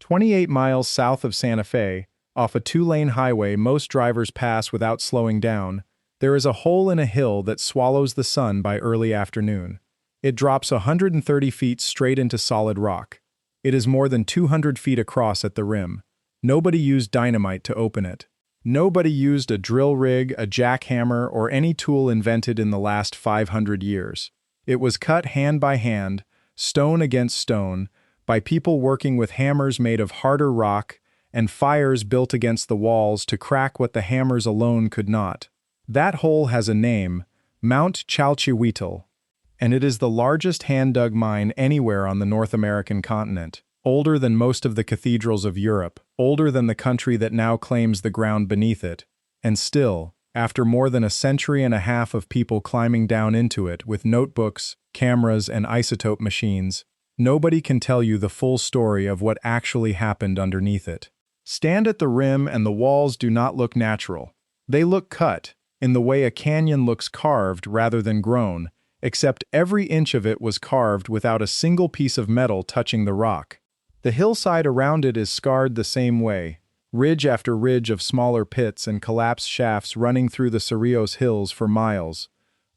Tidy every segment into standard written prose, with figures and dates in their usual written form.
28 miles south of Santa Fe, off a two-lane highway most drivers pass without slowing down, there is a hole in a hill that swallows the sun by early afternoon. It drops 130 feet straight into solid rock. It is more than 200 feet across at the rim. Nobody used dynamite to open it. Nobody used a drill rig, a jackhammer, or any tool invented in the last 500 years. It was cut hand by hand, stone against stone, by people working with hammers made of harder rock and fires built against the walls to crack what the hammers alone could not. That hole has a name, Mount Chalchihuitl, and it is the largest hand-dug mine anywhere on the North American continent, older than most of the cathedrals of Europe, older than the country that now claims the ground beneath it, and still, after more than a century and a half of people climbing down into it with notebooks, cameras, and isotope machines, nobody can tell you the full story of what actually happened underneath it. Stand at the rim and the walls do not look natural. They look cut, in the way a canyon looks carved rather than grown, except every inch of it was carved without a single piece of metal touching the rock. The hillside around it is scarred the same way, ridge after ridge of smaller pits and collapsed shafts running through the Cerrillos Hills for miles,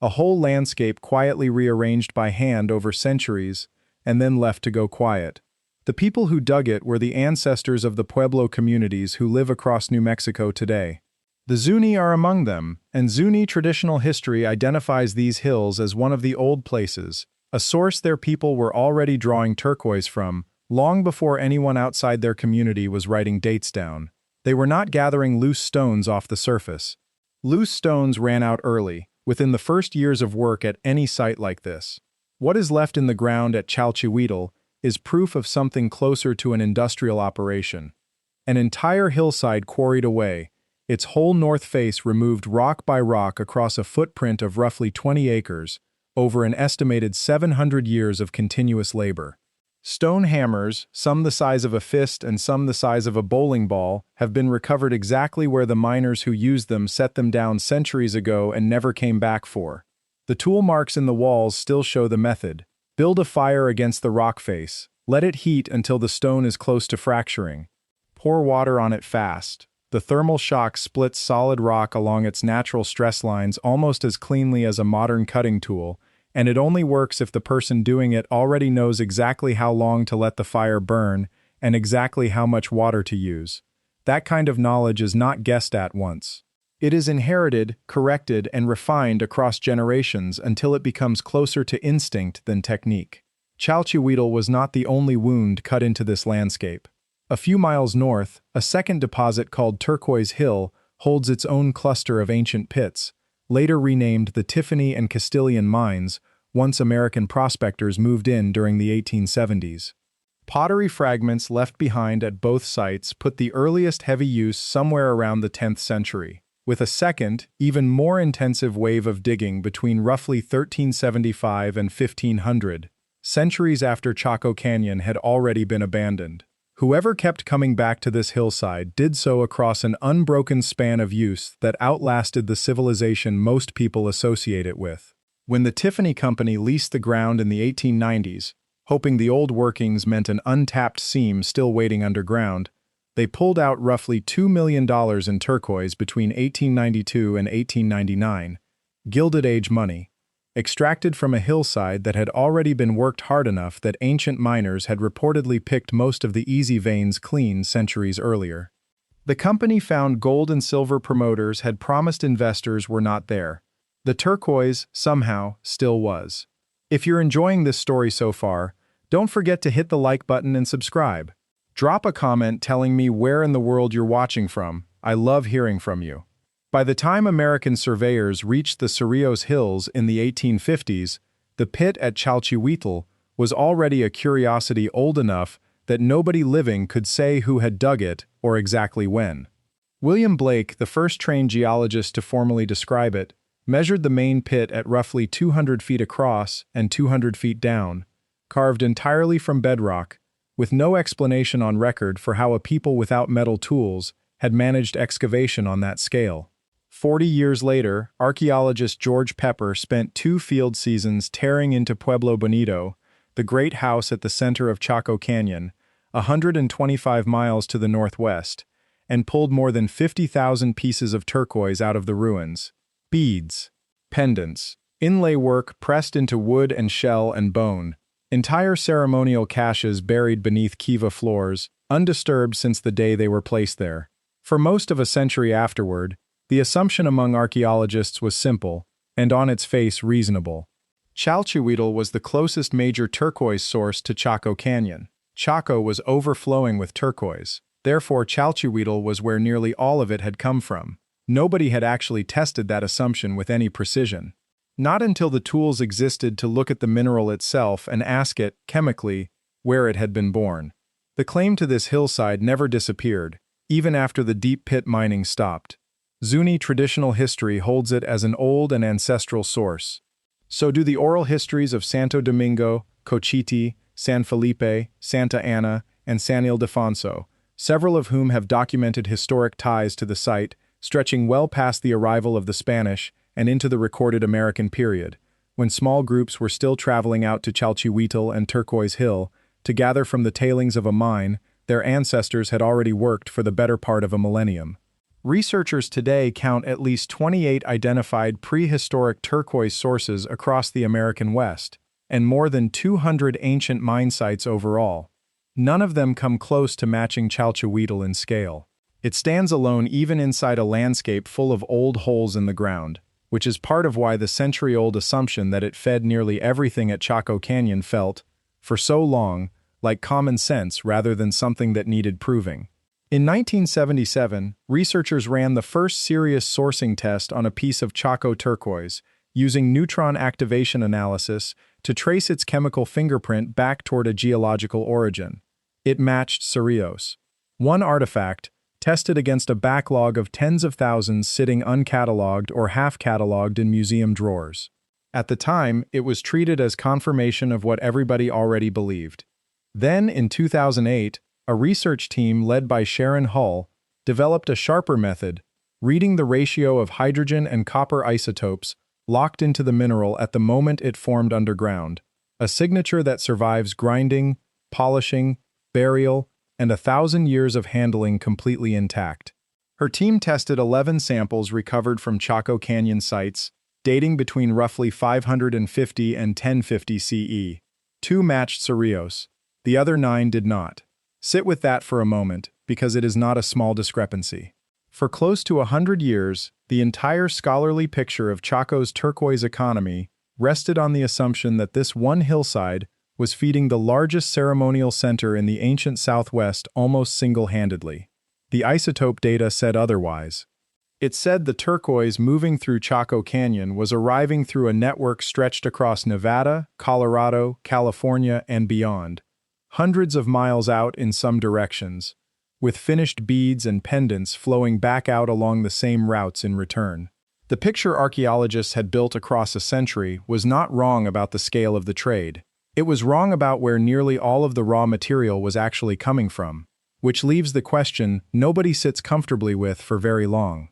a whole landscape quietly rearranged by hand over centuries and then left to go quiet. The people who dug it were the ancestors of the Pueblo communities who live across New Mexico today. The Zuni are among them, and Zuni traditional history identifies these hills as one of the old places, a source their people were already drawing turquoise from, long before anyone outside their community was writing dates down. They were not gathering loose stones off the surface. Loose stones ran out early, within the first years of work at any site like this. What is left in the ground at Chalchihuitl is proof of something closer to an industrial operation. An entire hillside quarried away, its whole north face removed rock by rock across a footprint of roughly 20 acres, over an estimated 700 years of continuous labor. Stone hammers, some the size of a fist and some the size of a bowling ball, have been recovered exactly where the miners who used them set them down centuries ago and never came back for. The tool marks in the walls still show the method. Build a fire against the rock face. Let it heat until the stone is close to fracturing. Pour water on it fast. The thermal shock splits solid rock along its natural stress lines almost as cleanly as a modern cutting tool, and it only works if the person doing it already knows exactly how long to let the fire burn and exactly how much water to use. That kind of knowledge is not guessed at once. It is inherited, corrected, and refined across generations until it becomes closer to instinct than technique. Chalchihuitl was not the only wound cut into this landscape. A few miles north, a second deposit called Turquoise Hill holds its own cluster of ancient pits, later renamed the Tiffany and Castilian Mines, once American prospectors moved in during the 1870s. Pottery fragments left behind at both sites put the earliest heavy use somewhere around the 10th century, with a second, even more intensive wave of digging between roughly 1375 and 1500, centuries after Chaco Canyon had already been abandoned. Whoever kept coming back to this hillside did so across an unbroken span of use that outlasted the civilization most people associate it with. When the Tiffany Company leased the ground in the 1890s, hoping the old workings meant an untapped seam still waiting underground, they pulled out roughly $2 million in turquoise between 1892 and 1899, Gilded Age money, extracted from a hillside that had already been worked hard enough that ancient miners had reportedly picked most of the easy veins clean centuries earlier. The company found gold and silver promoters had promised investors were not there. The turquoise, somehow, still was. If you're enjoying this story so far, don't forget to hit the like button and subscribe. Drop a comment telling me where in the world you're watching from. I love hearing from you. By the time American surveyors reached the Cerrillos Hills in the 1850s, the pit at Chalchihuitl was already a curiosity old enough that nobody living could say who had dug it or exactly when. William Blake, the first trained geologist to formally describe it, measured the main pit at roughly 200 feet across and 200 feet down, carved entirely from bedrock, with no explanation on record for how a people without metal tools had managed excavation on that scale. 40 years later, archaeologist George Pepper spent 2 field seasons tearing into Pueblo Bonito, the great house at the center of Chaco Canyon, 125 miles to the northwest, and pulled more than 50,000 pieces of turquoise out of the ruins. Beads, pendants, inlay work pressed into wood and shell and bone, entire ceremonial caches buried beneath kiva floors, undisturbed since the day they were placed there. For most of a century afterward, the assumption among archaeologists was simple, and on its face reasonable. Chalchihuitl was the closest major turquoise source to Chaco Canyon. Chaco was overflowing with turquoise. Therefore, Chalchihuitl was where nearly all of it had come from. Nobody had actually tested that assumption with any precision. Not until the tools existed to look at the mineral itself and ask it, chemically, where it had been born. The claim to this hillside never disappeared, even after the deep pit mining stopped. Zuni traditional history holds it as an old and ancestral source. So do the oral histories of Santo Domingo, Cochiti, San Felipe, Santa Ana, and San Ildefonso, several of whom have documented historic ties to the site, stretching well past the arrival of the Spanish and into the recorded American period, when small groups were still traveling out to Chalchihuitl and Turquoise Hill to gather from the tailings of a mine their ancestors had already worked for the better part of a millennium. Researchers today count at least 28 identified prehistoric turquoise sources across the American West, and more than 200 ancient mine sites overall. None of them come close to matching Chalchihuitl in scale. It stands alone even inside a landscape full of old holes in the ground, which is part of why the century-old assumption that it fed nearly everything at Chaco Canyon felt, for so long, like common sense rather than something that needed proving. In 1977, researchers ran the first serious sourcing test on a piece of Chaco turquoise, using neutron activation analysis to trace its chemical fingerprint back toward a geological origin. It matched Cerrillos. One artifact, tested against a backlog of tens of thousands sitting uncatalogued or half-catalogued in museum drawers. At the time, it was treated as confirmation of what everybody already believed. Then, in 2008, a research team led by Sharon Hull developed a sharper method, reading the ratio of hydrogen and copper isotopes locked into the mineral at the moment it formed underground, a signature that survives grinding, polishing, burial, and 1,000 years of handling completely intact. Her team tested 11 samples recovered from Chaco Canyon sites, dating between roughly 550 and 1050 CE. 2 matched Cerrillos. The other 9 did not. Sit with that for a moment, because it is not a small discrepancy. For close to 100 years, the entire scholarly picture of Chaco's turquoise economy rested on the assumption that this one hillside was feeding the largest ceremonial center in the ancient Southwest almost single-handedly. The isotope data said otherwise. It said the turquoise moving through Chaco Canyon was arriving through a network stretched across Nevada, Colorado, California, and beyond, hundreds of miles out in some directions, with finished beads and pendants flowing back out along the same routes in return. The picture archaeologists had built across a century was not wrong about the scale of the trade. It was wrong about where nearly all of the raw material was actually coming from, which leaves the question nobody sits comfortably with for very long.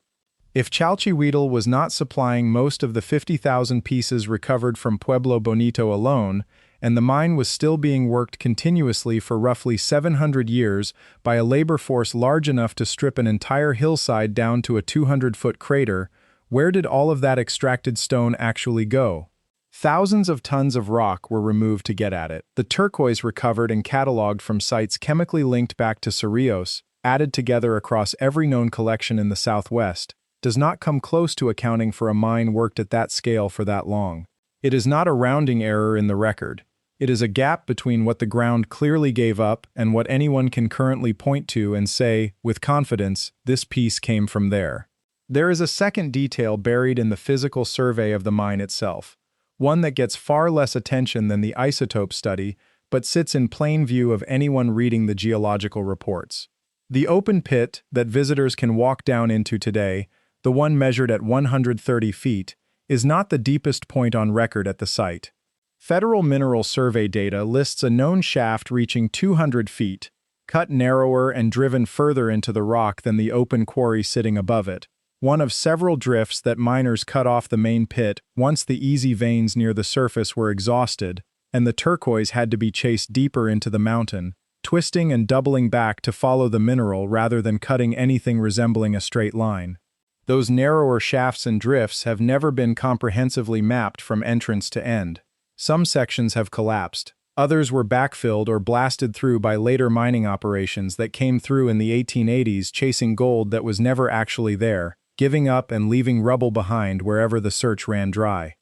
If Chalchihuitl was not supplying most of the 50,000 pieces recovered from Pueblo Bonito alone, and the mine was still being worked continuously for roughly 700 years by a labor force large enough to strip an entire hillside down to a 200-foot crater, where did all of that extracted stone actually go? Thousands of tons of rock were removed to get at it. The turquoise recovered and cataloged from sites chemically linked back to Cerrillos, added together across every known collection in the Southwest, does not come close to accounting for a mine worked at that scale for that long. It is not a rounding error in the record. It is a gap between what the ground clearly gave up and what anyone can currently point to and say, with confidence, this piece came from there. There is a second detail buried in the physical survey of the mine itself, one that gets far less attention than the isotope study, but sits in plain view of anyone reading the geological reports. The open pit that visitors can walk down into today, the one measured at 130 feet, is not the deepest point on record at the site. Federal Mineral Survey data lists a known shaft reaching 200 feet, cut narrower and driven further into the rock than the open quarry sitting above it, one of several drifts that miners cut off the main pit once the easy veins near the surface were exhausted, and the turquoise had to be chased deeper into the mountain, twisting and doubling back to follow the mineral rather than cutting anything resembling a straight line. Those narrower shafts and drifts have never been comprehensively mapped from entrance to end. Some sections have collapsed. Others were backfilled or blasted through by later mining operations that came through in the 1880s chasing gold that was never actually there, giving up and leaving rubble behind wherever the search ran dry.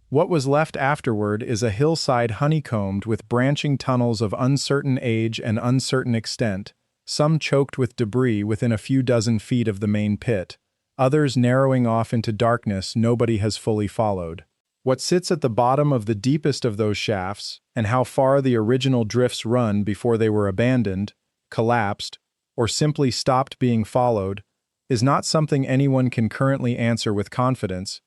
What was left afterward is a hillside honeycombed with branching tunnels of uncertain age and uncertain extent, some choked with debris within a few dozen feet of the main pit, others narrowing off into darkness nobody has fully followed. What sits at the bottom of the deepest of those shafts, and how far the original drifts run before they were abandoned, collapsed, or simply stopped being followed, is not something anyone can currently answer with confidence,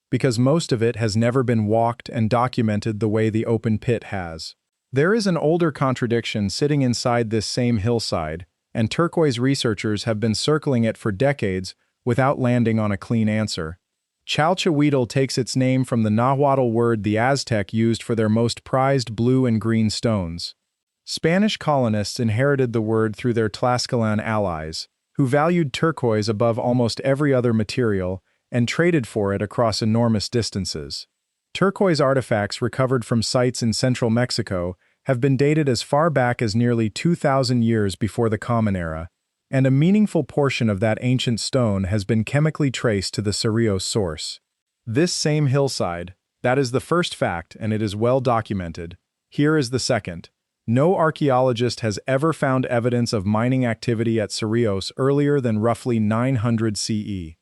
because most of it has never been walked and documented the way the open pit has. There is an older contradiction sitting inside this same hillside, and Turquoise researchers have been circling it for decades without landing on a clean answer. Chalchihuitl takes its name from the Nahuatl word the Aztec used for their most prized blue and green stones. Spanish colonists inherited the word through their Tlaxcalan allies, who valued turquoise above almost every other material and traded for it across enormous distances. Turquoise artifacts recovered from sites in central Mexico have been dated as far back as nearly 2,000 years before the Common Era, and a meaningful portion of that ancient stone has been chemically traced to the Cerrillos source. This same hillside, that is the first fact and it is well documented. Here is the second. No archaeologist has ever found evidence of mining activity at Cerrillos earlier than roughly 900 CE.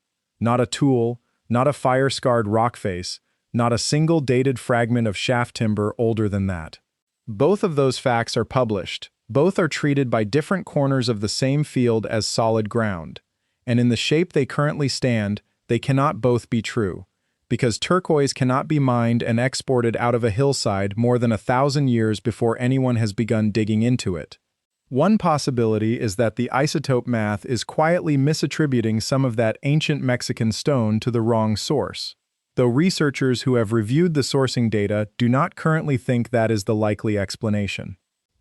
Not a tool, not a fire-scarred rock face, not a single dated fragment of shaft timber older than that. Both of those facts are published. Both are treated by different corners of the same field as solid ground, and in the shape they currently stand, they cannot both be true, because turquoise cannot be mined and exported out of a hillside more than 1,000 years before anyone has begun digging into it. One possibility is that the isotope math is quietly misattributing some of that ancient Mexican stone to the wrong source, though researchers who have reviewed the sourcing data do not currently think that is the likely explanation.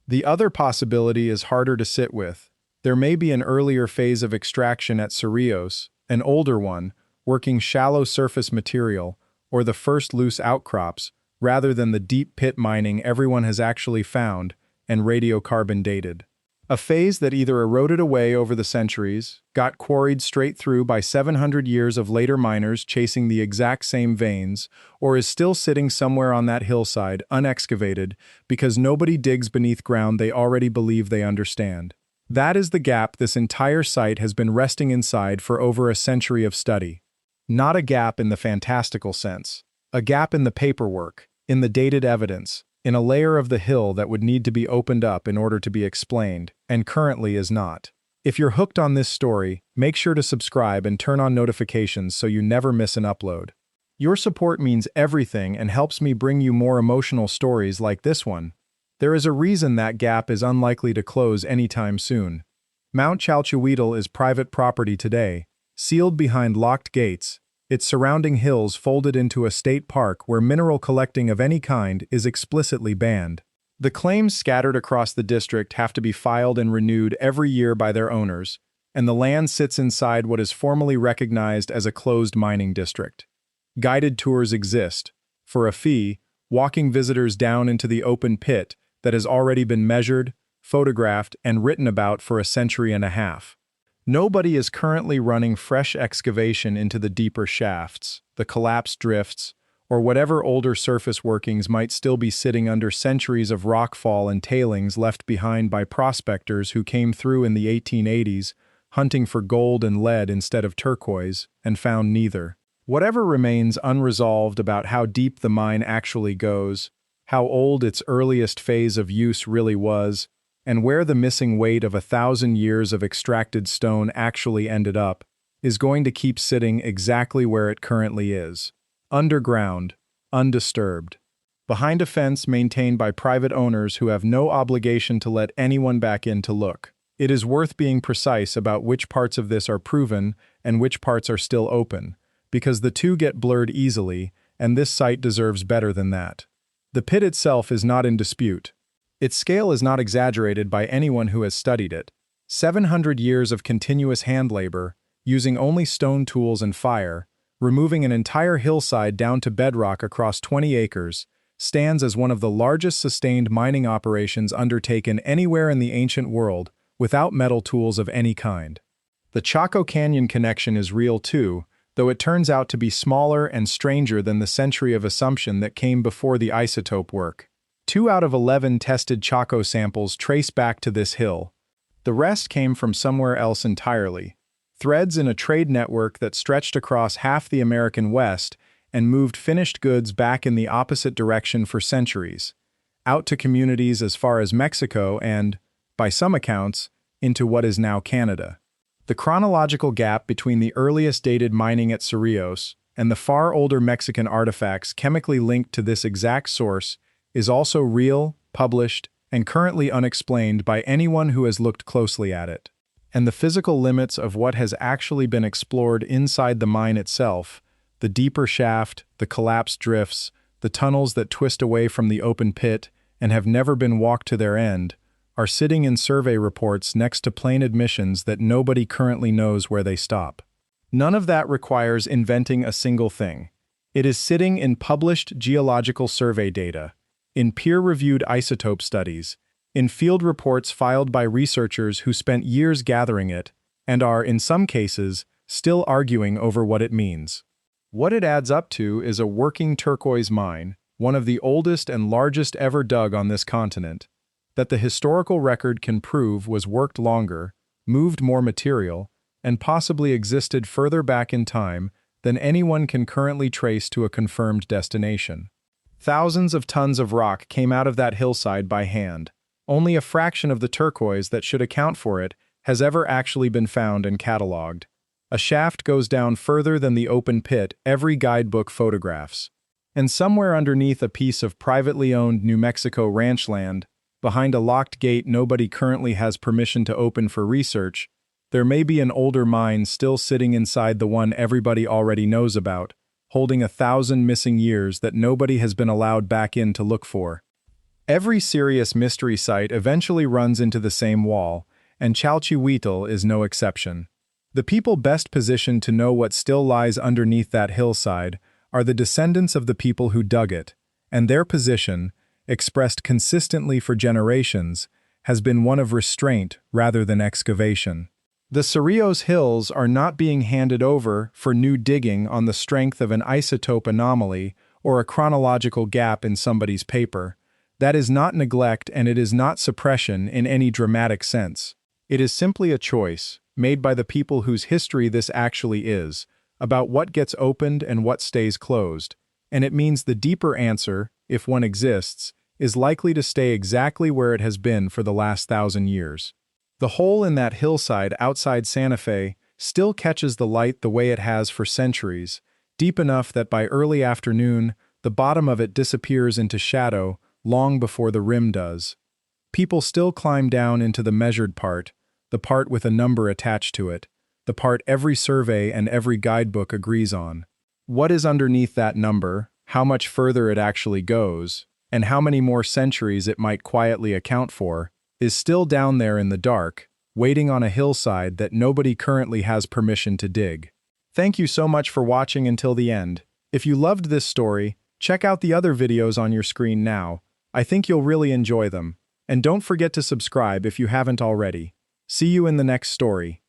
The other possibility is harder to sit with. There may be an earlier phase of extraction at Cerrillos, an older one, working shallow surface material, or the first loose outcrops, rather than the deep pit mining everyone has actually found and radiocarbon dated. A phase that either eroded away over the centuries, got quarried straight through by 700 years of later miners chasing the exact same veins, or is still sitting somewhere on that hillside, unexcavated, because nobody digs beneath ground they already believe they understand. That is the gap this entire site has been resting inside for over a century of study. Not a gap in the fantastical sense. A gap in the paperwork, in the dated evidence, in a layer of the hill that would need to be opened up in order to be explained, and currently is not. If you're hooked on this story, make sure to subscribe and turn on notifications so you never miss an upload. Your support means everything and helps me bring you more emotional stories like this one. There is a reason that gap is unlikely to close anytime soon. Mount Chalchihuitl is private property today, sealed behind locked gates, its surrounding hills folded into a state park where mineral collecting of any kind is explicitly banned. The claims scattered across the district have to be filed and renewed every year by their owners, and the land sits inside what is formally recognized as a closed mining district. Guided tours exist. For a fee, walking visitors down into the open pit that has already been measured, photographed, and written about for a century and a half. Nobody is currently running fresh excavation into the deeper shafts, the collapsed drifts, or whatever older surface workings might still be sitting under centuries of rockfall and tailings left behind by prospectors who came through in the 1880s, hunting for gold and lead instead of turquoise, and found neither. Whatever remains unresolved about how deep the mine actually goes, how old its earliest phase of use really was, and where the missing weight of 1,000 years of extracted stone actually ended up, is going to keep sitting exactly where it currently is. Underground, undisturbed. Behind a fence maintained by private owners who have no obligation to let anyone back in to look. It is worth being precise about which parts of this are proven and which parts are still open, because the two get blurred easily, and this site deserves better than that. The pit itself is not in dispute. Its scale is not exaggerated by anyone who has studied it. 700 years of continuous hand labor, using only stone tools and fire, removing an entire hillside down to bedrock across 20 acres, stands as one of the largest sustained mining operations undertaken anywhere in the ancient world without metal tools of any kind. The Chaco Canyon connection is real too, though it turns out to be smaller and stranger than the century of assumption that came before the isotope work. 2 out of 11 tested Chaco samples trace back to this hill. The rest came from somewhere else entirely. Threads in a trade network that stretched across half the American West and moved finished goods back in the opposite direction for centuries, out to communities as far as Mexico and, by some accounts, into what is now Canada. The chronological gap between the earliest dated mining at Cerrillos and the far older Mexican artifacts chemically linked to this exact source is also real, published, and currently unexplained by anyone who has looked closely at it. And the physical limits of what has actually been explored inside the mine itself, the deeper shaft, the collapsed drifts, the tunnels that twist away from the open pit and have never been walked to their end, are sitting in survey reports next to plain admissions that nobody currently knows where they stop. None of that requires inventing a single thing. It is sitting in published geological survey data, in peer-reviewed isotope studies, in field reports filed by researchers who spent years gathering it, and are, in some cases, still arguing over what it means. What it adds up to is a working turquoise mine, one of the oldest and largest ever dug on this continent, that the historical record can prove was worked longer, moved more material, and possibly existed further back in time than anyone can currently trace to a confirmed destination. Thousands of tons of rock came out of that hillside by hand. Only a fraction of the turquoise that should account for it has ever actually been found and catalogued. A shaft goes down further than the open pit every guidebook photographs. And somewhere underneath a piece of privately owned New Mexico ranch land, behind a locked gate nobody currently has permission to open for research, there may be an older mine still sitting inside the one everybody already knows about, holding 1,000 missing years that nobody has been allowed back in to look for. Every serious mystery site eventually runs into the same wall, and Chalchihuitl is no exception. The people best positioned to know what still lies underneath that hillside are the descendants of the people who dug it, and their position, expressed consistently for generations, has been one of restraint rather than excavation. The Cerrillos Hills are not being handed over for new digging on the strength of an isotope anomaly or a chronological gap in somebody's paper. That is not neglect, and it is not suppression in any dramatic sense. It is simply a choice, made by the people whose history this actually is, about what gets opened and what stays closed, and it means the deeper answer, if one exists, is likely to stay exactly where it has been for the last 1,000 years. The hole in that hillside outside Santa Fe still catches the light the way it has for centuries, deep enough that by early afternoon, the bottom of it disappears into shadow long before the rim does. People still climb down into the measured part, the part with a number attached to it, the part every survey and every guidebook agrees on. What is underneath that number, how much further it actually goes, and how many more centuries it might quietly account for, is still down there in the dark, waiting on a hillside that nobody currently has permission to dig. Thank you so much for watching until the end. If you loved this story, check out the other videos on your screen now. I think you'll really enjoy them. And don't forget to subscribe if you haven't already. See you in the next story.